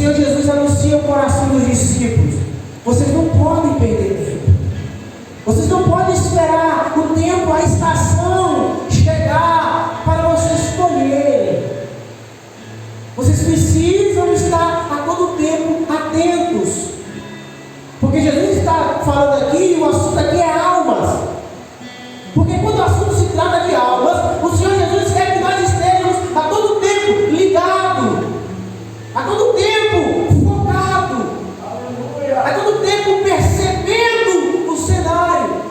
Senhor Jesus anuncia o coração dos discípulos: vocês não podem perder tempo. Vocês não podem esperar o tempo, a estação chegar para vocês escolherem. Vocês precisam estar a todo tempo atentos. Porque Jesus está falando aqui, o assunto aqui é almas. Porque quando o assunto se trata de almas, o Senhor Jesus quer que nós estejamos a todo tempo ligados, a todo tempo focado, a todo tempo percebendo o cenário.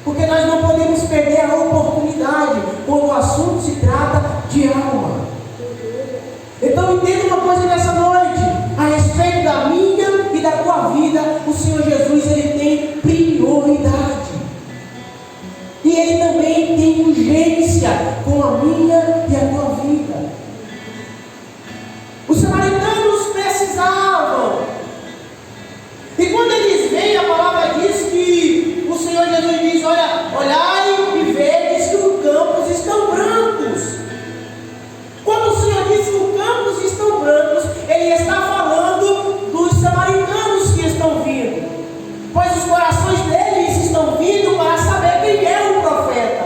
Porque nós não podemos perder a oportunidade quando o assunto se trata de alma. Então entenda uma coisa nessa noite: a respeito da minha e da tua vida, o Senhor Jesus, Ele tem prioridade. E Ele também tem urgência com a minha e a tua vida. Os samaritanos precisavam. E quando eles vêm, a palavra diz que o Senhor Jesus diz: olhai e vedes que os campos estão brancos. Quando o Senhor diz que os campos estão brancos, Ele está falando dos samaritanos que estão vindo. Pois os corações deles estão vindo para saber quem é o profeta.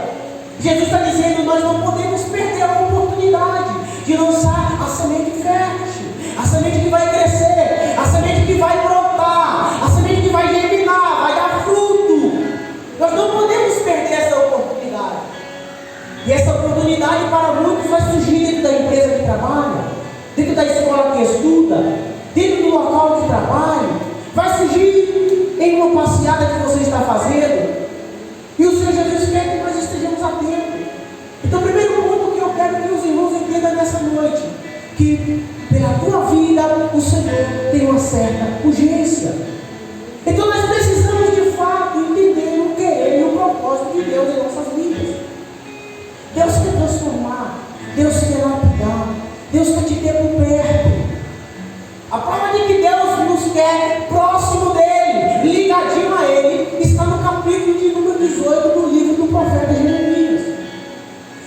Jesus está dizendo: nós não podemos perder a oportunidade de lançar a semente fértil, a semente que vai crescer, a semente que vai brotar, a semente que vai germinar, vai dar fruto. Nós não podemos perder essa oportunidade. E essa oportunidade para muitos vai surgir dentro da empresa que trabalha, dentro da escola que estuda, dentro do local de trabalho. Vai surgir em uma passeada que você está fazendo. E o Senhor Jesus quer que nós estejamos atentos. Então, o primeiro ponto que eu quero que os irmãos entendam nessa noite: que pela tua vida o Senhor tem uma certa urgência. Então nós precisamos de fato entender o querer e o propósito de Deus em nossas vidas. Deus quer transformar, Deus quer lapidar, Deus quer te ter por perto. A prova de que Deus nos quer próximo dEle, ligadinho a Ele, está no capítulo de número 18 do livro do profeta Jeremias.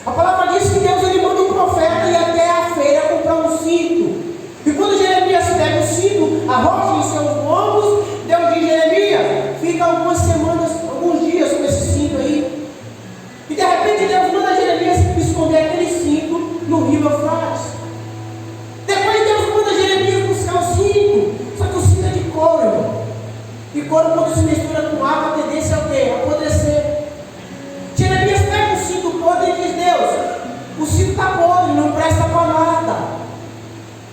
A palavra diz que Deus ele manda um profeta ir até a feira comprar um cinto. E quando Jeremias pega o cinto, arroja em seus lombos, Deus diz: Jeremias, fica algumas semanas, alguns dias com esse cinto aí. E de repente Deus manda Jeremias esconder aquele cinto no rio Eufrates. Depois Deus manda Jeremias buscar o cinto, só que o cinto é de couro, irmão. E couro, quando se mistura com água, a tendência é o quê? Apodrecer. Jeremias pega o cinto podre e diz: Deus, o cinto está podre, não presta para nada.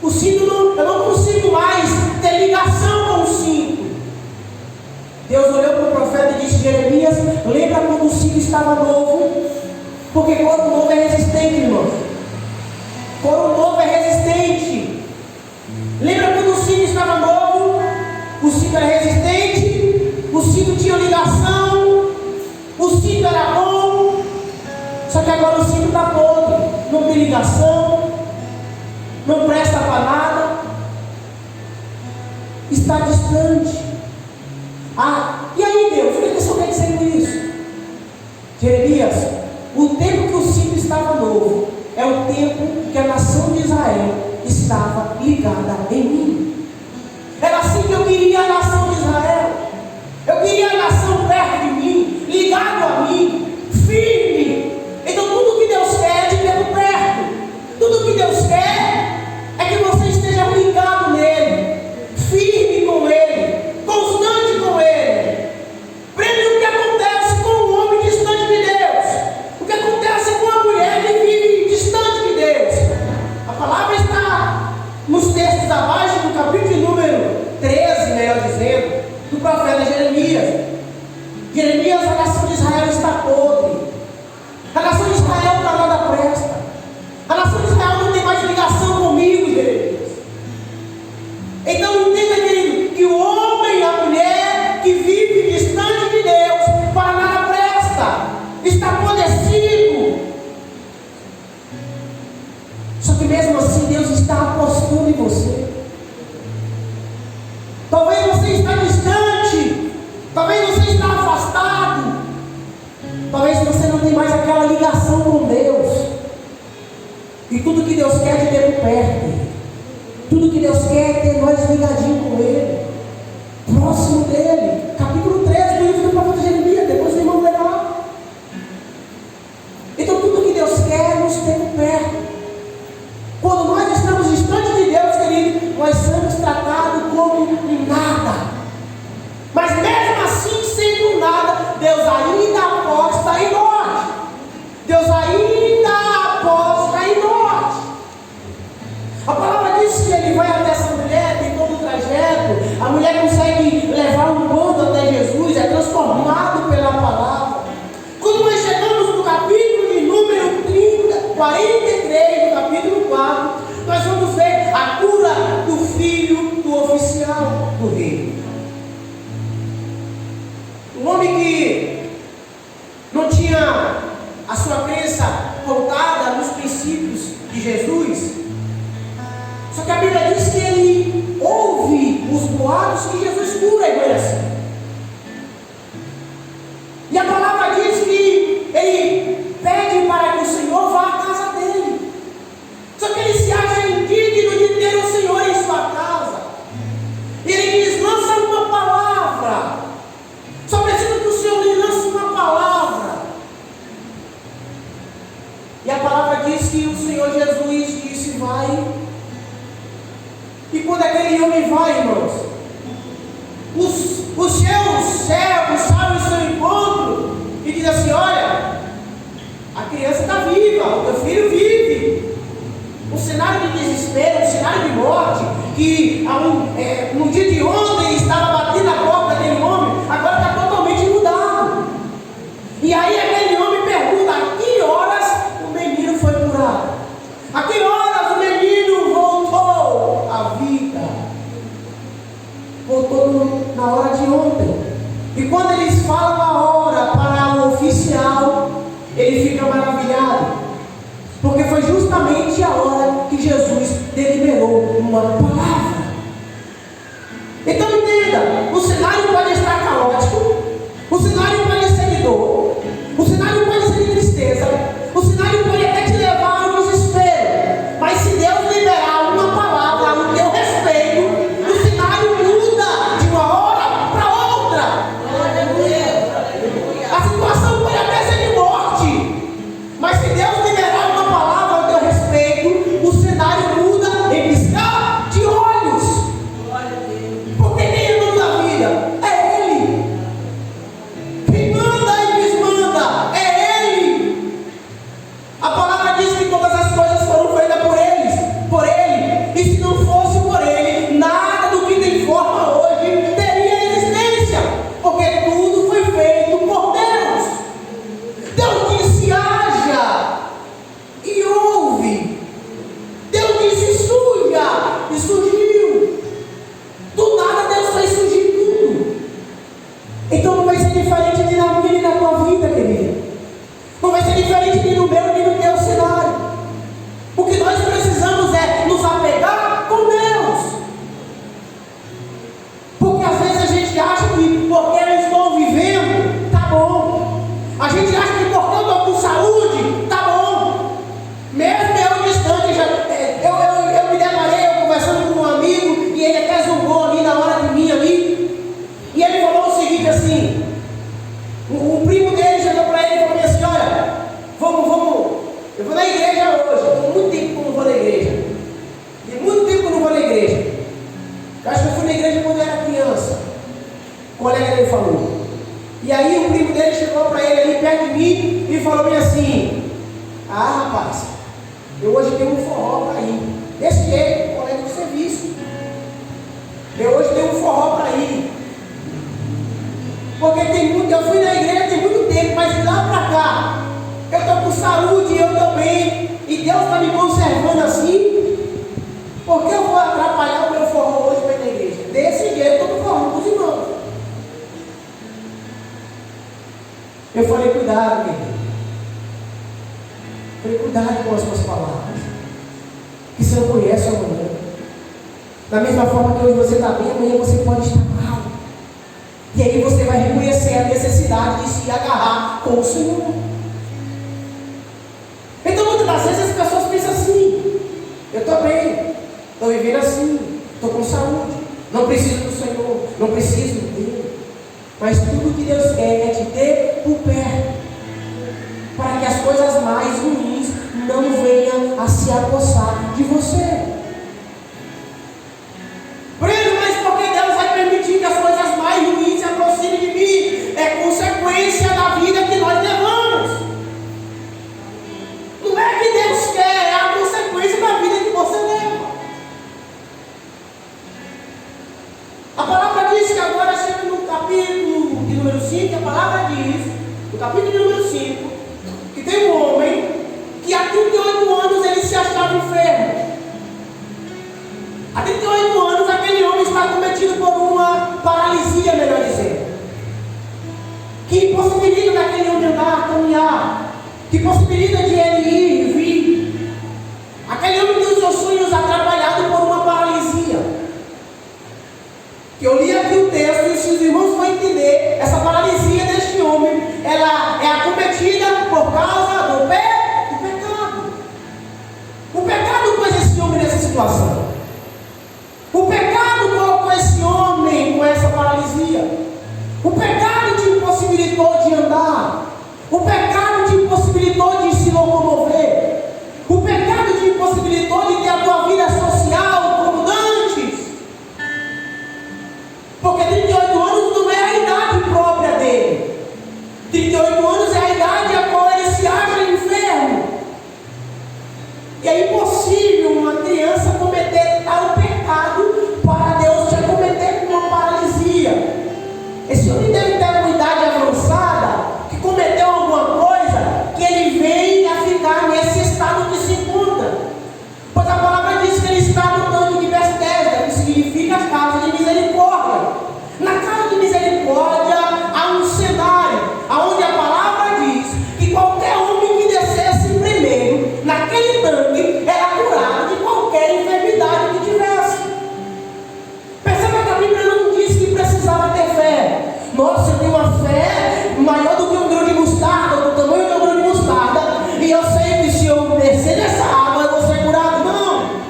O cinto eu não consigo mais ter ligação com o cinto. Deus olhou para o profeta e disse: Jeremias, lembra quando o cinto estava novo? Porque couro novo é resistente, irmão. Couro novo é resistente. Lembra quando o cinto estava novo? O cinto era resistente, o cinto tinha ligação, o cinto era bom. Só que agora o cinto está podre, não tem ligação, não presta para nada, está distante. E aí, Deus, o que o Senhor quer dizer com isso? Jeremias, o tempo que o cinto estava novo é o tempo que a nação de Israel estava ligada em mim. Era assim que eu queria a nação de Israel. Eu queria a nação perto de mim, ligado a mim, firme. Então tudo que Deus quer é te ter por perto. Tudo que Deus quer é que você esteja ligado nele, firme com ele, constante com ele. Prende o que acontece com um homem distante de Deus, o que acontece com uma mulher que vive distante de Deus. A palavra está nos textos abaixo do capítulo número 13, melhor dizendo, do profeta Jeremias. Jeremias, a nação de Israel está podre. A nação de Israel para nada presta. A nação de Israel não tem mais ligação comigo, Jeremias. Então entenda, querido, que o homem e a mulher que vive distante de Deus para nada presta. Está apodrecido. Só que mesmo assim Deus está apostando em você. Talvez você está distante, talvez você está afastado, talvez você não tem mais aquela ligação com Deus. E tudo que Deus quer é te ter por perto. Tudo que Deus quer é ter nós ligadinho com Ele, próximo dEle. Capítulo 13 do livro do profeta Jeremias, depois o irmão lê lá. Então tudo que Deus quer é nos ter perto. Quando nós estamos distantes de Deus, querido, nós somos tratados como nada. Mas mesmo assim, sendo nada, Deus ainda aposta em nós. Deus ainda aposta em nós. A palavra diz que ele vai até essa mulher, tem todo o trajeto. A mulher consegue levar um bando até Jesus, é transformado pela palavra. Quando nós chegamos no capítulo de número 43, do capítulo 4, nós vamos ver a cura do filho do oficial do rei. Um homem que não tinha a sua crença voltada nos princípios de Jesus. Só que a Bíblia diz que ele ouve os boatos que Jesus cura a igreja. E a palavra diz que ele pede para que o Senhor vá à casa dele. Só que ele se acha indigno de ter o Senhor em sua casa. E ele diz: lança uma palavra. Só precisa que o Senhor lhe lance uma palavra. E a palavra diz que o Senhor Jesus disse: vai. E quando aquele homem vai, irmãos, os seus servos sabem o seu encontro e diz assim: olha, a criança está viva, o teu filho vive. Um cenário de desespero, um cenário de morte, que no dia de ontem estava batendo a porta daquele homem, agora está totalmente mudado. E aí aquele homem pergunta: a que horas o menino foi curado? A que horas o menino voltou à vida? Voltou na hora de ontem. E quando eles falam a hora para o oficial, ele fica maravilhado, porque foi justamente a hora que Jesus deliberou uma palavra. Então entenda, o cenário pode estar caótico, o cenário pode ser de dor, o cenário pode ser de tristeza, o cenário pode até te levar ao desespero, mas se Deus liberar uma palavra ao teu respeito, o cenário muda de uma hora para outra. A situação pode até ser de morte, mas se Deus liberar uma palavra ao teu respeito, o cenário muda em piscar de olhos. Porque quem é dono da vida? É Ele. Quem manda e desmanda é Ele. A palavra diz que todas as coisas foram feitas por Ele. E se não fosse por Ele, nada do que tem forma hoje teria existência, porque tudo foi feito por Deus. Deus disse: haja, e houve. Deus disse: surja, e surgiu. Do nada Deus fez surgir tudo. Então não vai ser diferente nem na minha nem na tua vida, querido. Não vai ser diferente nem no meu nem no teu cenário. O que nós precisamos é nos apegar com Deus. Porque às vezes a gente acha que porque eu estou vivendo, tá bom. A gente acha que porque eu estou com saúde, tá bom. Mesmo eu distante, eu me deparei, eu conversando com um amigo, e ele até zombou ali na hora de mim ali. E ele falou o seguinte assim: o primo dele chegou para ele e falou assim: olha, vamos, eu vou na igreja hoje. Tem muito tempo que eu não vou na igreja. Tem muito tempo que eu não vou na igreja. Eu acho que eu fui na igreja quando eu era criança. O colega dele falou. E aí o primo dele chegou para ele ali perto de mim e falou bem assim: ah, rapaz, eu hoje tenho um forró para ir. Desse jeito, colega do serviço. Eu hoje tenho um forró para ir. Porque eu fui na igreja tem muito tempo, mas de lá para cá, eu estou com saúde, eu também, e Deus está me conservando assim. Por que eu vou atrapalhar o meu forró hoje para ir na igreja? Desse jeito eu estou forrando com os irmãos. Eu falei: cuidado, querido. Falei: cuidado com as suas palavras, que você não conhece amanhã. Da mesma forma que hoje você está bem, amanhã você pode estar mal. E aí você vai reconhecer a necessidade de se agarrar com o Senhor. Então muitas das vezes as pessoas pensam assim: eu estou bem, estou vivendo assim. a se apossar de você. Preso, mas por que Deus vai permitir que as coisas mais ruins se aproximem de mim? É consequência da vida que nós levamos. Não é que Deus quer, é a consequência da vida que você leva. A palavra diz que agora chega no capítulo de número 5, a palavra diz, no capítulo de número 5, que tem um homem que há 38 anos ele se achava enfermo. Há 38 anos aquele homem está cometido por uma paralisia, melhor dizendo, que impossibilita daquele homem andar, caminhar, que possibilita de ele ir e vir. Aquele homem tem os seus sonhos atrapalhados por uma paralisia. Que eu li aqui o texto e se os irmãos vão entender, essa paralisia deste homem, ela é acometida por causa do pecado. O pecado pôs esse homem nessa situação. O pecado colocou esse homem com essa paralisia. O pecado te impossibilitou de andar. O pecado te impossibilitou de se locomover. O pecado te impossibilitou de ter a tua vida social como antes. Porque 38 anos não é a idade própria dele. 38 anos é a idade a qual ele se acha enfermo. E é impossível uma criança cometer tal pecado para Deus te acometer com uma paralisia. Esse homem deve ter uma idade avançada, que cometeu alguma coisa, que ele vem a ficar nesse estado que se encontra. Pois a palavra diz que ele está no tanque de Betesda, que significa casa de misericórdia. Na casa de misericórdia há um cenário, onde a palavra diz que qualquer homem que descesse primeiro naquele tanque era curado de qualquer enfermidade que tivesse. Perceba que a Bíblia não diz que precisava ter fé. Nossa, eu tenho uma fé maior do que um grão de mostarda, do tamanho de um grão de mostarda, e eu sei que se eu descer nessa água eu vou ser curado. Não!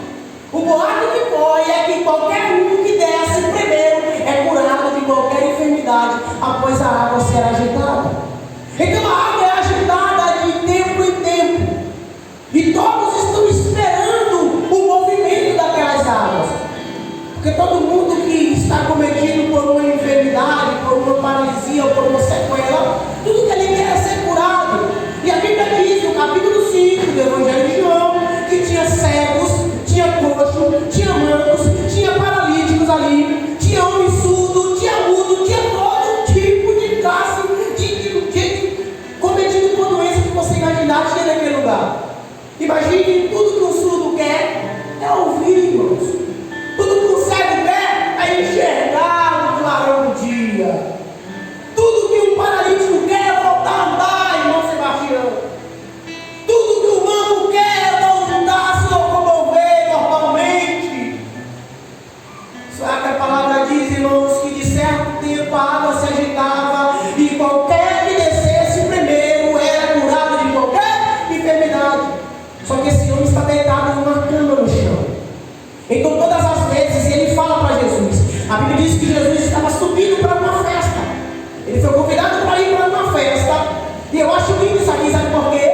O boato que corre é que qualquer um que desce primeiro é curado de qualquer enfermidade após a água ser agitada. Então a água é agitada de tempo em tempo, e todos estão esperando o movimento daquelas águas. Porque todo mundo que está cometido por uma enfermidade, por uma paralisia ou por uma sequela, tudo que ele quer é ser curado. E a Bíblia diz no capítulo 5 do Evangelho de João que tinha cegos, tinha coxo, tinha mancos, tinha paralíticos ali, tinha homem surdo, tinha mudo, tinha todo tipo de classe de cometido por doença que você imaginar tinha naquele lugar. Imagine, tudo que o surdo quer é ouvir, irmãos. Tudo que o cego quer é enxergar o clarão do dia. Tudo que o paralítico quer é voltar a andar, irmão Sebastião. Tudo que o manco quer é voltar a se locomover normalmente. Só que a palavra diz, irmãos, que de certo tempo a água se agitava e qualquer que descesse primeiro era curado de qualquer enfermidade. Só que esse homem está deitado numa cama no chão. Então todas as vezes ele fala para Jesus. A Bíblia diz que Jesus estava subindo para uma festa. Ele foi convidado para ir para uma festa. E eu acho lindo isso aqui, sabe por quê?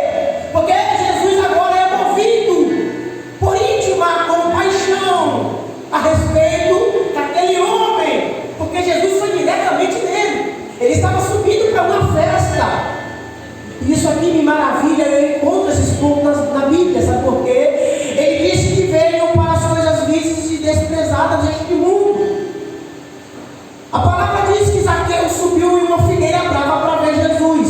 Porque Jesus agora é movido por íntima compaixão a respeito daquele homem. Porque Jesus foi diretamente nele. Ele estava subindo para uma festa. E isso aqui me maravilha. Eu encontro esses pontos na Bíblia, sabe por quê? Ele disse que veio para as coisas vistas e desprezadas deste mundo. A palavra diz que Zaqueu subiu em uma figueira brava para ver Jesus.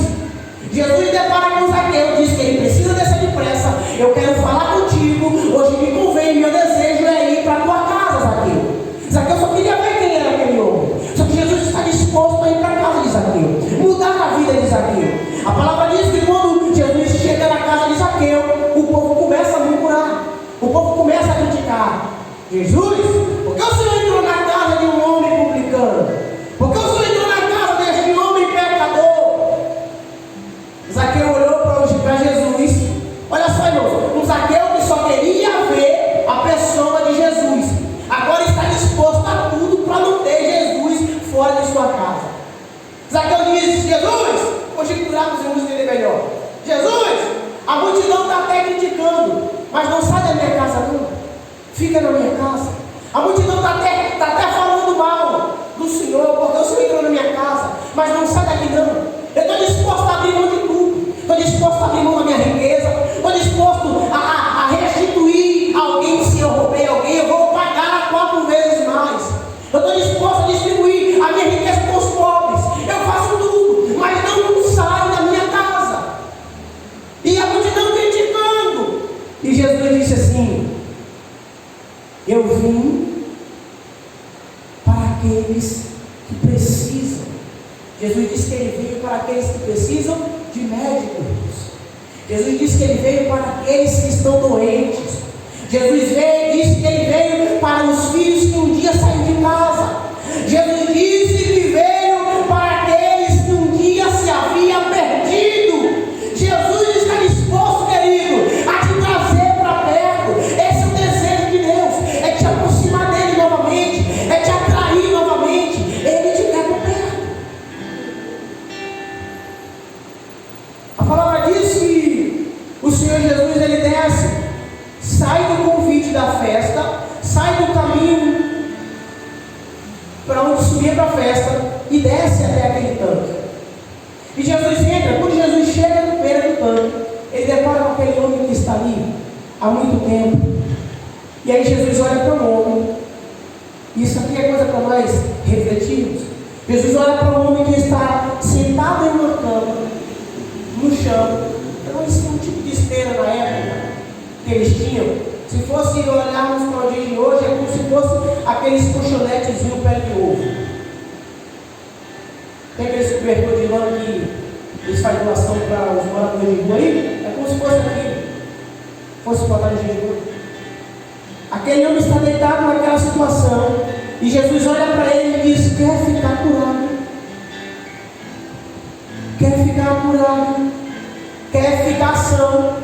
Jesus depara com Zaqueu, diz que ele precisa descer depressa. Eu quero falar contigo. Hoje me convém, meu desejo é ir para a tua casa, Zaqueu. Zaqueu só queria ver quem era aquele homem. Só que Jesus está disposto a ir para a casa de Zaqueu, mudar a vida de Zaqueu. A palavra diz que quando Jesus chega na casa de Zaqueu, o povo começa a murmurar. O povo começa a criticar. Jesus, por que o Senhor entrou na casa de um homem publicano? Por que o Senhor entrou na casa deste homem pecador? Zaqueu olhou para Jesus. Olha só, irmãos, um Zaqueu que só queria ver a pessoa de Jesus, agora está disposto a tudo para não ter Jesus fora de sua casa. Zaqueu disse: Jesus, hoje curamos, vamos entender melhor. Jesus, a multidão está até criticando, mas não sai da minha casa não. Fica na minha casa. A multidão está até falando mal do Senhor, porque o Senhor entrou na minha casa, mas não sai daqui não. Eu estou disposto a abrir mão de tudo. Estou disposto a abrir mão da minha riqueza. Estou disposto a restituir alguém. Se eu roubei alguém, eu vou pagar 4 vezes mais. Eu estou disposto a distribuir a minha riqueza com os pobres. Eu faço tudo, mas não saio da minha casa. E a multidão criticando. E Jesus disse assim: eu vim para aqueles que precisam. Jesus disse que ele veio para aqueles que precisam de médicos. Jesus disse que ele veio para aqueles que estão doentes. Jesus disse que ele veio para os filhos que um dia saíram de casa. Jesus disse que veio para aqueles que um dia se havia perdido. Jesus está disposto, querido, a te trazer para perto. Esse é o desejo de Deus, é te aproximar dele novamente, é te atrair novamente. Ele te quer por perto. A palavra diz que o Senhor Jesus, ele desce, sai do convite da festa, sai do caminho para onde subia para a festa e desce até aquele tanque. E Jesus entra. Quando Jesus chega na beira do tanque, ele depara com aquele homem que está ali há muito tempo. E aí Jesus olha para o homem. Isso aqui é coisa para nós refletirmos. Jesus olha para o homem que está sentado em uma cama, no chão. Então isso é um tipo de esteira na época que eles tinham. Se fosse olharmos para o dia de hoje, é como se fosse aqueles colchonetes de pé de ovo. Tem aqueles cobertor de lã que eles fazem doação para os moradores de rua aí? É como se fosse aquilo. Fosse botar no dia de hoje. Aquele homem está deitado naquela situação. E Jesus olha para ele e diz: quer ficar curado? Quer ficar curado? Quer ficar são?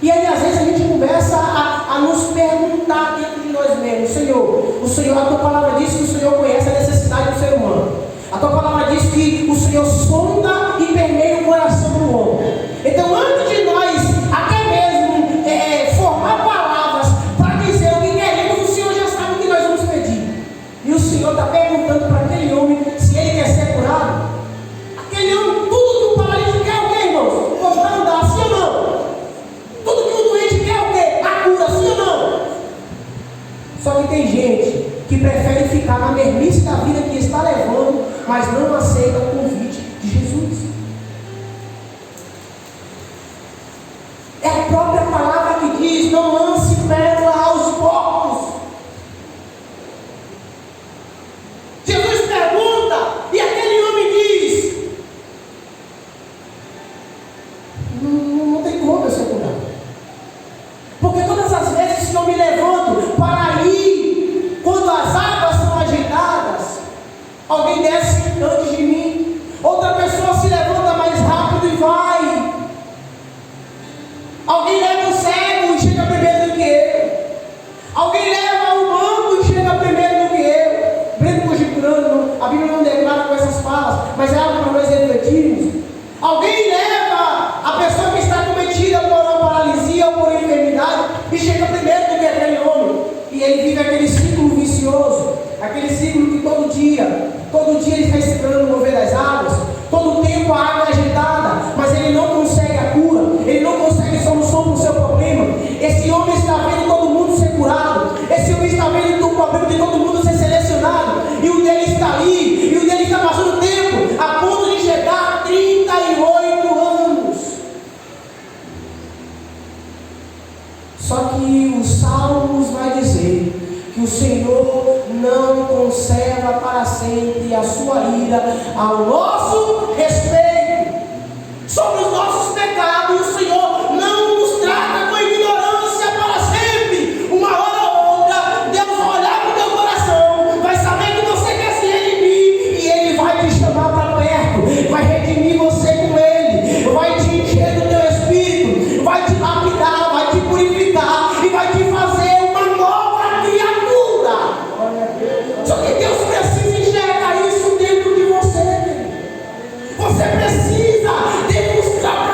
E aí às vezes a gente começa a nos perguntar dentro de nós mesmos: Senhor, a tua palavra diz que o Senhor conhece a necessidade do ser humano. A tua palavra diz que o Senhor sonda e permeia o coração do homem. Então, antes de nós até mesmo formar palavras para dizer o que queremos, o Senhor já sabe o que nós vamos pedir. E o Senhor está perguntando para aquele homem se ele quer ser curado. Aquele homem, tudo que o paralítico quer o quê, irmãos? Voltar a andar, sim ou não? Tudo que o doente quer o quê? A cura, sim ou não? Só que tem gente que prefere ficar na mermice da vida que está levando, mas não aceita o convite de Jesus. É a própria palavra que diz: não lance pérola aos porcos. Jesus pergunta e aquele homem diz: não tem como eu ser curado. Porque todas as vezes que eu me levanto para ir, quando as águas são agitadas, alguém desce antes de mim, outra pessoa se levanta mais rápido e vai. Alguém leva o cego e chega primeiro do que eu. Alguém leva o manco e chega primeiro do que eu. Breno conjecturando, a Bíblia não declara com essas falas, mas é algo para nós refletirmos. Alguém leva a pessoa que está cometida por uma paralisia ou por enfermidade e chega primeiro do que aquele homem. E ele vive aquele ciclo vicioso, aquele ciclo que todo dia ele está esperando mover das águas, todo tempo a água é agitada, mas ele não consegue a cura, ele não consegue solução para o seu problema. Esse homem está vendo todo mundo ser curado, esse homem está vendo o problema de todo mundo ser selecionado, e o dele está ali, e o dele está passando tempo, a ponto de chegar a 38 anos. Só que os Salmos vai dizer que o Senhor não conserva para sempre a sua ira ao nosso respeito. Sobre os nossos pecados, o Senhor não nos trata com ignorância para sempre. Uma hora ou outra, Deus vai olhar para o teu coração, vai saber que você quer se redimir, e Ele vai te chamar para perto, vai redimir você com Ele, vai te encher do teu espírito, vai te lapidar, vai te purificar e vai te fazer uma nova criatura. Só que Deus precisa enxergar isso dentro de você. Você precisa demonstrar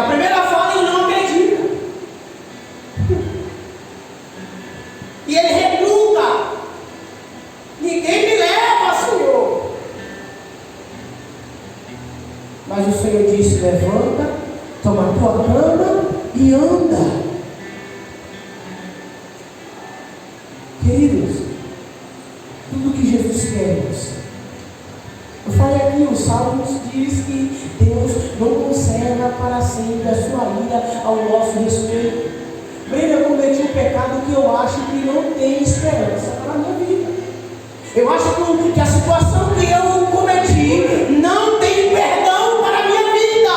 Na primeira fala ele não acredita. E ele recruta. Ninguém me leva, Senhor. Mas o Senhor disse: levanta, toma a tua cama e anda. Queridos, tudo que Jesus quer. Eu falei aqui, os Salmos diz que Deus não conserva para sempre a sua ira ao nosso respeito. Bem, eu cometi um pecado que eu acho que não tem esperança para a minha vida. Eu acho que a situação que eu cometi não tem perdão para a minha vida.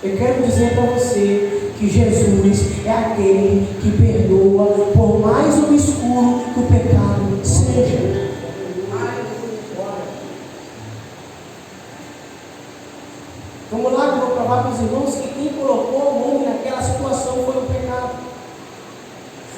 Eu quero dizer para você que Jesus é aquele que perdoa, por mais obscuro que o pecado seja. Vamos lá, que eu vou provar para os irmãos que quem colocou o homem naquela situação foi o pecado.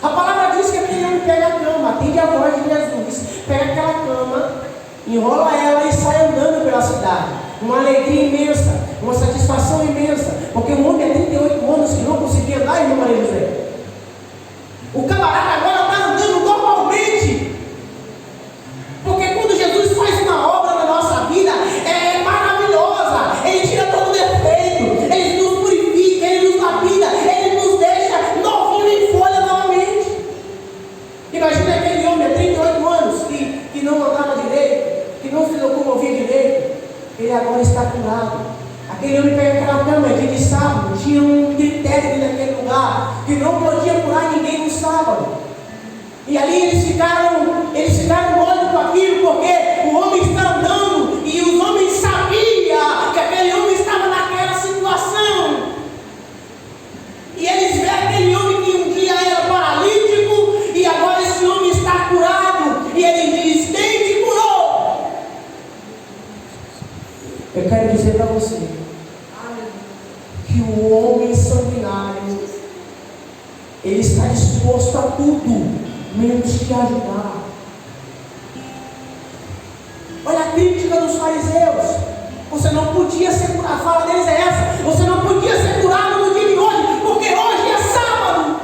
A palavra diz que aquele homem pega a cama, atende a voz de Jesus, pega aquela cama, enrola ela e sai andando pela cidade. Uma alegria imensa, uma satisfação imensa, porque um homem há 38 anos que não conseguia andar, irmão Maria José. O camarada agora está andando normalmente. Porque quando Jesus faz uma obra na nossa vida, é maravilhosa. Ele tira todo o defeito, Ele nos purifica, Ele nos lapida, Ele nos deixa novinho em folha novamente. Imagina aquele homem há 38 anos que não andava direito, que não se locomovia direito. Ele agora está curado. Aquele homem pega aquela cama de sábado, tinha um critério naquele lugar, que não podia curar ninguém no sábado. E ali eles ficaram molhos com aquilo, porque o homem está andando, e os homens sabiam que aquele homem estava naquela situação. E eles veem aquele homem que um dia era paralítico, e agora esse homem está curado, e ele diz: quem te curou? Eu quero dizer para você que o homem sanguinário, ele está disposto a tudo, menos te ajudar. Olha a crítica dos fariseus: você não podia ser curado. A fala deles é essa: você não podia ser curado no dia de hoje, porque hoje é sábado.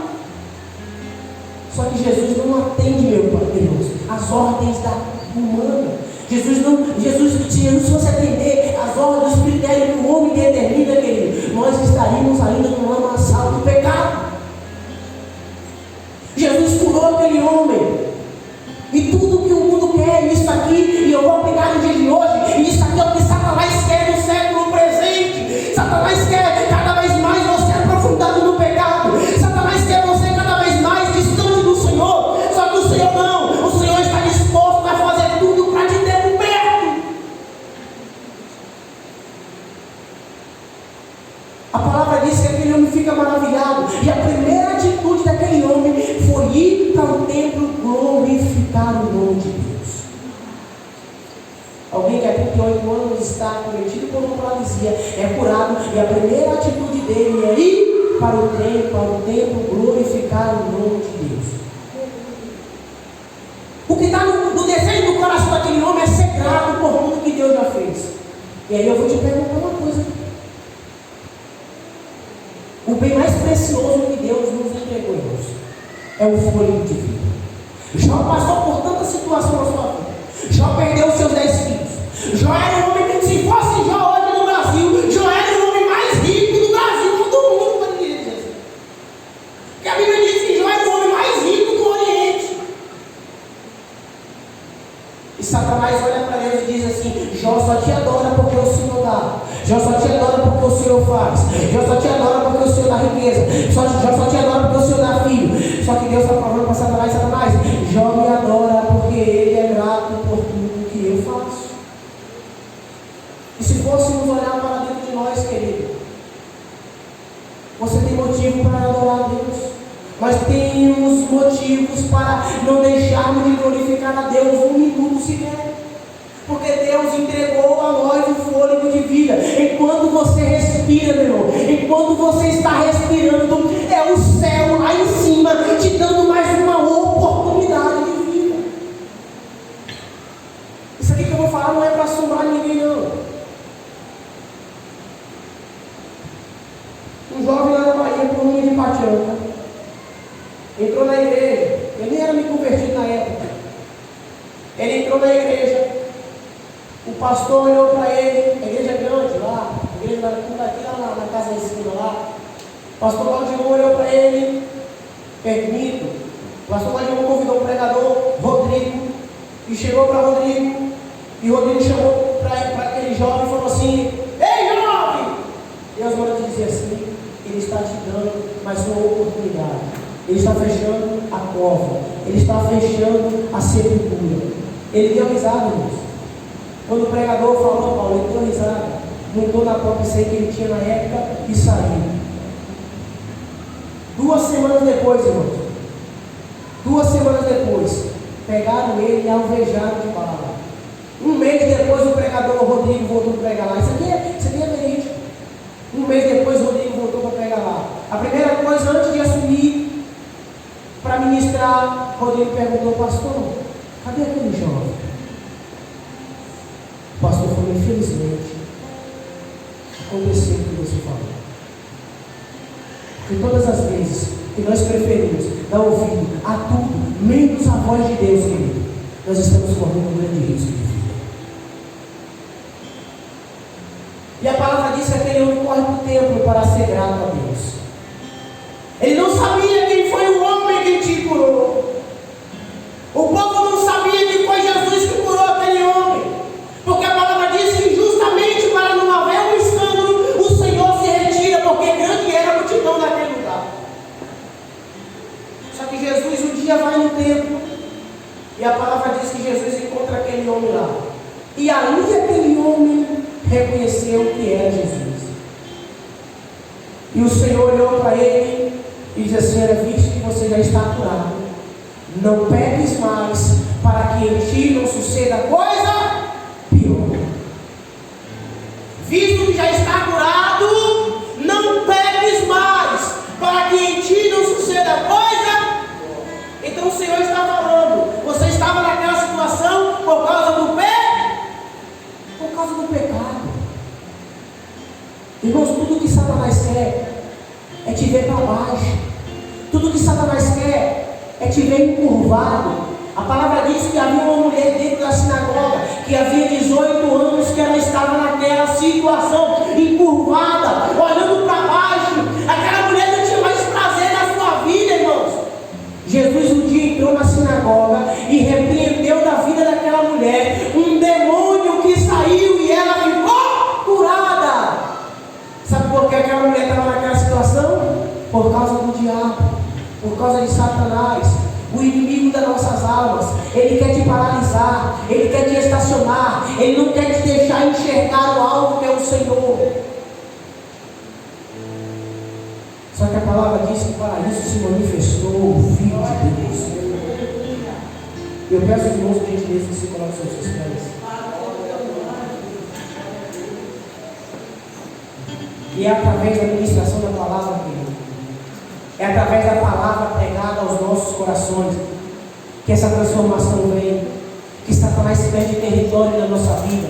Só que Jesus não atende, meu Deus, as ordens da humana. Se Jesus fosse atender as ordens, os critérios que o homem determina, querido, nós estaríamos ainda no lamaçal do pecado. Jesus curou aquele homem. E tudo que o mundo quer, isso aqui, e eu vou aplicar no dia de hoje, e isso aqui é o que Satanás quer no século presente. Satanás quer cada vez mais você aprofundado no pecado. Satanás quer você cada vez mais distante do Senhor. Só que o Senhor não. O Senhor está disposto a fazer tudo para te ter por perto. A palavra diz que aquele homem fica maravilhado. E a primeira atitude daquele homem foi ir para o templo glorificar o nome de Deus. Alguém que há 38 anos está cometido por uma paralisia, é curado, e a primeira atitude dele é ir para o templo glorificar o nome de Deus. O que está no desejo do coração daquele homem é ser grato por tudo que Deus já fez. E aí eu vou te perguntar uma coisa: o bem mais precioso que Deus nos entregou, irmãos, é o fôlego de vida. Jó passou por tanta situação na sua vida. Jó perdeu os seus 10 filhos. Jó era o homem, se fosse Jó hoje no Brasil, Jó era o homem mais rico do Brasil, não do mundo, para dizer assim. Porque a Bíblia diz que Jó era o homem mais rico do Oriente. E Satanás olha para Deus e diz assim: Jó só te adora porque o Senhor dá. Jó só te adora porque o Senhor faz. Jó só te adora porque o Senhor dá riqueza. Jó só te adora porque o Senhor dá filho. Só que Deus está falando para Satanás: Satanás, Jó me adora porque ele é grato por tudo que eu faço. E se fôssemos olhar para dentro de nós, querido, você tem motivo para adorar a Deus. Nós temos motivos para não deixarmos de glorificar a Deus um minuto sequer. Porque Deus entregou a nós o fôlego de vida. Enquanto você respira, meu irmão, enquanto você está respirando, é o céu lá em cima te dando mais uma oportunidade de vida. Isso aqui que eu vou falar não é para assombrar ninguém, não. na igreja. Eu nem era me convertido na época. Ele entrou na igreja. O pastor olhou para ele, a igreja grande lá, a igreja daqui lá na casa de cima lá. O pastor Valdir olhou para ele, permito. O pastor Valdir convidou o pregador, Rodrigo, e chegou para Rodrigo, e Rodrigo chamou para aquele jovem e falou assim: ei, jovem! Deus manda te dizer assim: Ele está te dando mais uma oportunidade. Ele está fechando a cova, Ele está fechando a sepultura. Ele deu risada, irmãos. Quando o pregador falou, Paulo, ele deu risada. Montou na própria ceia que ele tinha na época e saiu. 2 semanas depois, irmãos, 2 semanas depois, pegaram ele e alvejaram de bala. 1 mês depois, o pregador Rodrigo voltou para pregar lá. Isso aqui é verídico. 1 mês depois, Rodrigo voltou para pregar lá. A primeira coisa, antes de assumir para ministrar, Rodrigo perguntou: pastor, cadê aquele jovem? O pastor falou: infelizmente, aconteceu o que você falou. Porque todas as vezes que nós preferimos dar ouvido a tudo, menos a voz de Deus, querido, nós estamos correndo um grande risco de vida. E a palavra diz que aquele homem corre para o templo para ser grato a Deus. Ele não sabia quem foi o homem que te curou. O povo não sabia que foi Jesus que curou aquele homem. Porque a palavra diz que justamente para não haver um escândalo, o Senhor se retira, porque grande era a multidão naquele lugar. Só que Jesus um dia vai no templo, e a palavra diz que Jesus encontra aquele homem lá. E ali aquele homem reconheceu que era Jesus. E o Senhor olhou para ele e disse assim: era visto que você já está curado, não peques mais, para que em ti não suceda coisa pior. Visto que já está curado, não peques mais, para que em ti não suceda coisa. Então o Senhor está falando: você estava naquela situação por causa do pecado. Irmãos, tudo que Satanás quer é te ver para baixo. Tudo que Satanás quer é te ver encurvado. A palavra diz que havia uma mulher dentro da sinagoga que havia 18 anos que ela estava naquela situação, encurvada, olhando para baixo. Aquela mulher não tinha mais prazer na sua vida, irmãos. Jesus um dia entrou na sinagoga e repreendeu da vida daquela mulher um demônio que saiu e ela ficou curada. Sabe por que aquela mulher estava naquela situação? Por causa do diabo, por causa de Satanás, o inimigo das nossas almas. Ele quer te paralisar, ele quer te estacionar, ele não quer te deixar enxergar o alvo que é o Senhor. Só que a palavra diz que para isso se manifestou o Filho de Deus. Eu peço aos irmãos, por gentileza, que se coloquem sobre seus pés. E é através da ministração da palavra, querido, é através da palavra pregada aos nossos corações que essa transformação vem, que Satanás perde território na nossa vida.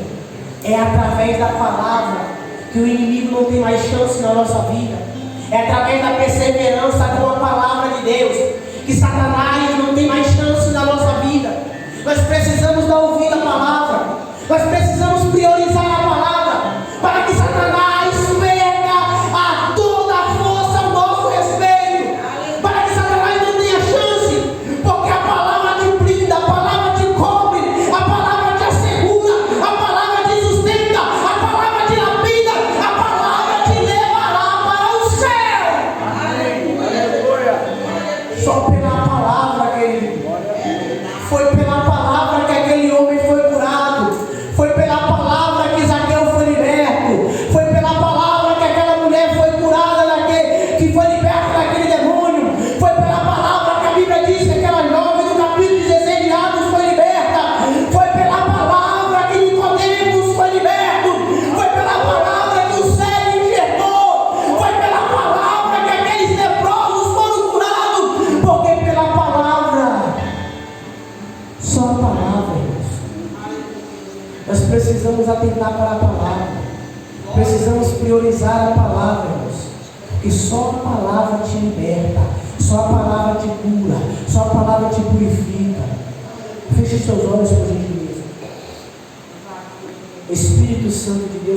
É através da palavra que o inimigo não tem mais chance na nossa vida. É através da perseverança com a palavra de Deus que Satanás não tem mais chance na nossa vida. Nós precisamos dar ouvido à palavra. Nós precisamos priorizar a palavra para que Satanás perca a toda a força ao nosso respeito, para que Satanás não tenha chance, porque a palavra te blinda, a palavra te cobre, a palavra te assegura, a palavra te sustenta, a palavra te lapida, a palavra te levará para o céu. Aleluia. Só pela palavra, querido. Foi pela palavra que aquele homem foi curado. Foi pela palavra que Zaqueu foi liberto. Foi pela palavra que aquela mulher foi curada, que foi liberta daquele demônio. Foi pela palavra que a Bíblia diz que aquela jovem do capítulo 16 de Atos foi liberta. Foi pela palavra que Nicodemos foi liberto. Foi pela palavra que o cego enxergou. Foi pela palavra que aqueles leprosos foram curados. Porque pela palavra, só a palavra, irmãos. Nós precisamos atentar para a palavra. Precisamos priorizar a palavra, irmãos. Porque só a palavra te liberta. Só a palavra te cura. Feche seus olhos, por gentileza. Espírito Santo de Deus.